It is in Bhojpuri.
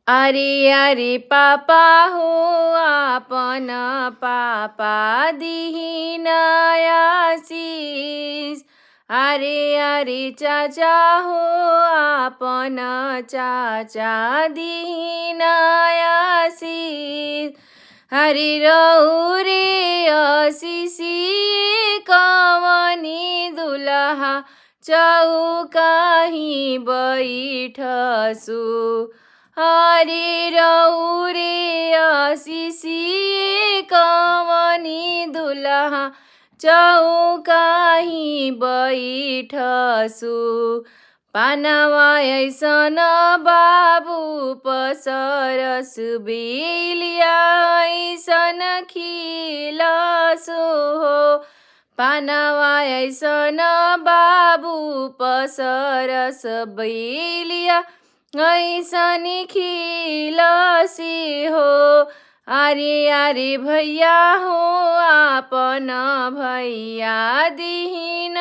अरे अरे पापा हो आपन पापा दिहिन आशीष। अरे अरे चाचा हो आपन चाचा दिहिन आशीष। हरि रौरे आशीषी कवनी दुलहा चौकाही बैठसु। हरि रौरे आशीषी कवनी दुलहा चौकाही बैठसु। पानवा ऐसन बाबू पसरस बेलिया ऐसन खिलसु हो। पानवा ऐसन बाबू पसरस बेलिया ऐसन खिलसी हो। अरे अरे भैया हो आपन भैया दिहिन